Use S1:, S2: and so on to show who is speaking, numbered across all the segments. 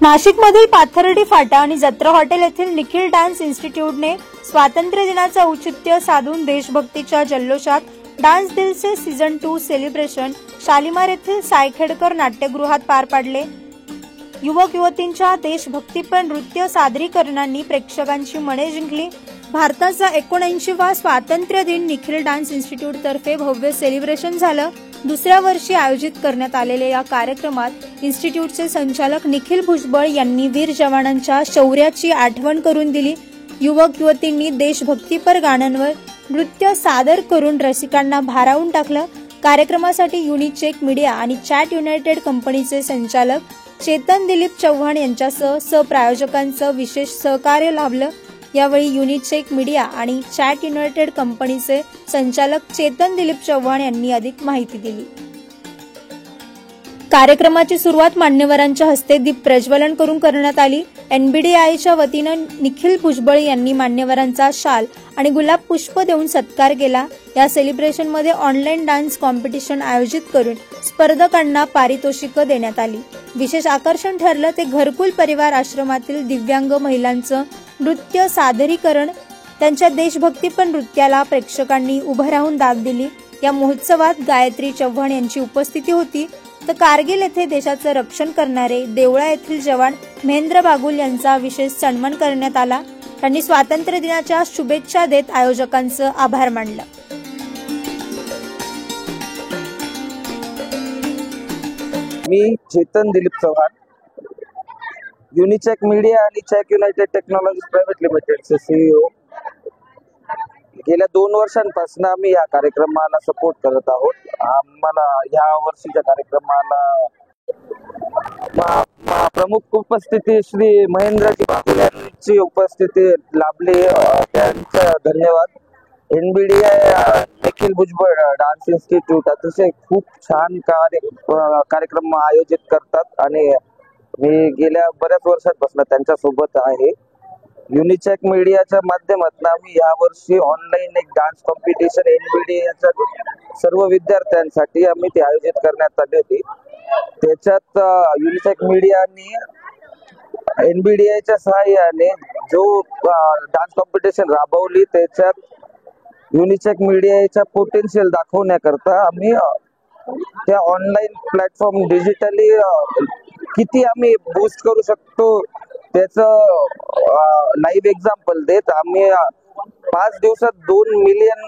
S1: नाशिकमधील पाथर्डी फाटा आणि जत्रा हॉटेल येथील निखिल डान्स इन्स्टिट्यूटने स्वातंत्र्य दिनाचे औचित्य साधून देशभक्तीच्या जल्लोषात डान्स दिल से सीझन 2 सेलिब्रेशन शालिमार येथील सायखेडकर नाट्यगृहात पार पाडले। युवक युवतींच्या देशभक्तीपर नृत्य सादरीकरणांनी प्रेक्षकांची मने जिंकली। भारताचा 79वा स्वातंत्र्य दिन निखिल डान्स इन्स्टिट्यूट तर्फे भव्य सेलिब्रेशन झालं। दुसऱ्या वर्षी आयोजित करण्यात आलेल्या या कार्यक्रमात इन्स्टिट्यूटचे संचालक निखिल भुजबळ यांनी वीर जवानांच्या शौर्याची आठवण करून दिली। युवक युवतींनी देशभक्तीपर गाण्यांवर नृत्य सादर करून रसिकांना भारावून टाकलं। कार्यक्रमासाठी युनिचेक मीडिया आणि चॅट युनायटेड कंपनीचे संचालक चेतन दिलीप चव्हाण यांच्यासह सहप्रायोजकांचं विशेष सहकार्य लाभलं। यावेळी युनिचेक मीडिया आणि चॅट युनायटेड कंपनीचे संचालक चेतन दिलीप चव्हाण यांनी अधिक माहिती दिली। कार्यक्रमाची सुरुवात मान्यवरांच्या हस्ते दीप प्रज्वलन करून करण्यात आली। एनबीडीआयच्या वतीने निखिल भुजबळ यांनी मान्यवरांचा शाल आणि गुलाब पुष्प देऊन सत्कार केला। या सेलिब्रेशनमध्ये ऑनलाईन डान्स कॉम्पिटिशन आयोजित करून स्पर्धकांना पारितोषिकं देण्यात आली। विशेष आकर्षण ठरलं ते घरकुल परिवार आश्रमातील दिव्यांग महिलांचं नृत्य सादरीकरण। त्यांच्या देशभक्तीपर नृत्याला प्रेक्षकांनी उभं राहून दाद दिली। या महोत्सवात गायत्री चव्हाण यांची उपस्थिती होती, तर कारगिल येथे देशाचं रक्षण करणारे देवळा येथील जवान महेंद्र बागुल यांचा विशेष सन्मान करण्यात आला। त्यांनी स्वातंत्र्य दिनाच्या शुभेच्छा देत आयोजकांचं आभार मानलं।
S2: मी चेतन दिलीप चव्हाण, युनिचेक मीडिया आणि चॅट युनायटेड टेक्नॉलॉजीज प्रायव्हेट लिमिटेडचे सीईओ। गेल्या 2 वर्षांपासून आम्ही या कार्यक्रमाला सपोर्ट करत आहोत। आम्हाला या वर्षीच्या कार्यक्रमाला प्रमुख उपस्थिती श्री महेंद्रजी बागुल यांची उपस्थिती लाभली, त्यांचा धन्यवाद। एनबीडीआय निखिल भुजबळ डान्स इन्स्टिट्यूट अतिशय खूप छान कार्यक्रम आयोजित करतात आणि मी गेल्या बऱ्याच वर्षांपासून त्यांच्या सोबत आहे। युनिचेक मीडियाच्या माध्यमातून आम्ही या वर्षी ऑनलाईन एक डान्स कॉम्पिटिशन एनबीडीआयच्या सर्व विद्यार्थ्यांसाठी आम्ही ती आयोजित करण्यात आली होती। त्याच्यात युनिचेक मीडियाने एनबीडीआयच्या सहाय्याने जो डान्स कॉम्पिटिशन राबवली, त्याच्यात युनिचेक मीडियाचा पोटेन्शियल दाखवण्याकरता आम्ही त्या ऑनलाईन प्लॅटफॉर्म डिजिटली किती आम्ही बूस्ट करू शकतो त्याचं लाईव्ह एक्झाम्पल देत आम्ही 5 दिवसात 2 मिलियन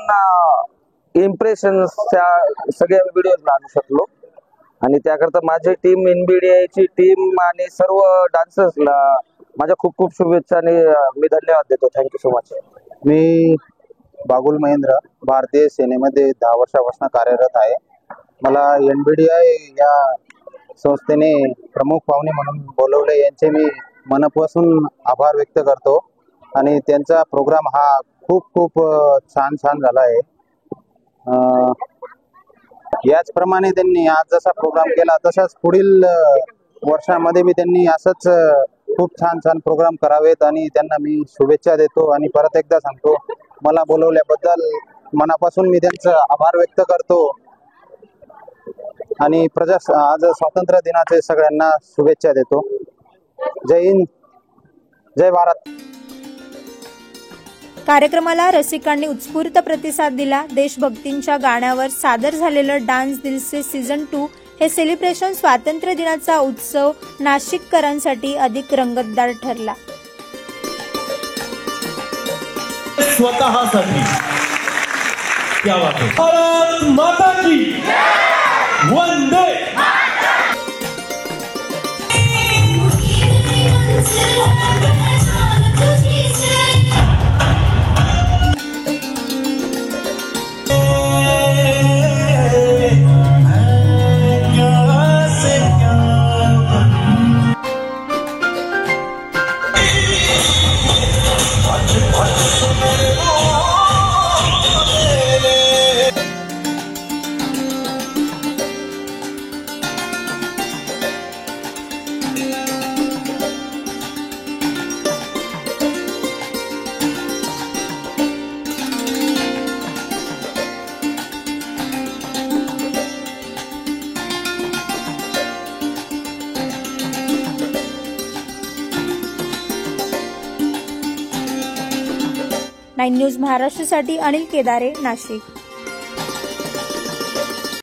S2: इम्प्रेशन्सच्या सगळ्या व्हिडिओज आणू शकलो आणि त्याकरता माझी टीम, एनबीडीआयची टीम आणि सर्व डान्सर्सला माझ्या खूप खूप शुभेच्छा आणि मी धन्यवाद देतो। Thank you so much.
S3: मी बागुल महेंद्र भारतीय सेनेमध्ये 10 वर्षापासून कार्यरत आहे। मला एनबीडीआय या संस्थेने प्रमुख पाहुणे म्हणून बोलवले, यांचे मी मनापासून आभार व्यक्त करतो आणि त्यांचा प्रोग्राम हा खूप खूप छान झाला आहे। याचप्रमाणे त्यांनी आज जसा प्रोग्राम केला तसाच पुढील वर्षामध्ये मी त्यांनी असंच खूप छान प्रोग्राम करावेत आणि त्यांना मी शुभेच्छा देतो आणि परत एकदा सांगतो, मला बोलवल्याबद्दल मनापासून मी त्यांचा आभार व्यक्त करतो आणि आज स्वातंत्र्य दिनाचे सगळ्यांना शुभेच्छा देतो। जय हिंद, जय भारत।
S1: कार्यक्रमाला रसिकांनी उत्स्फूर्त प्रतिसाद दिला। देशभक्तींच्या गाण्यावर सादर झालेलं डान्स दिल से सीझन 2 हे सेलिब्रेशन स्वातंत्र्य दिनाचा उत्सव नाशिककरांसाठी अधिक रंगतदार ठरला।
S4: स्वतःसाठी क्या बात है। भारत माता की वंदे।
S1: 9 न्यूज महाराष्ट्रासाठी अनिल केदारे, नाशिक.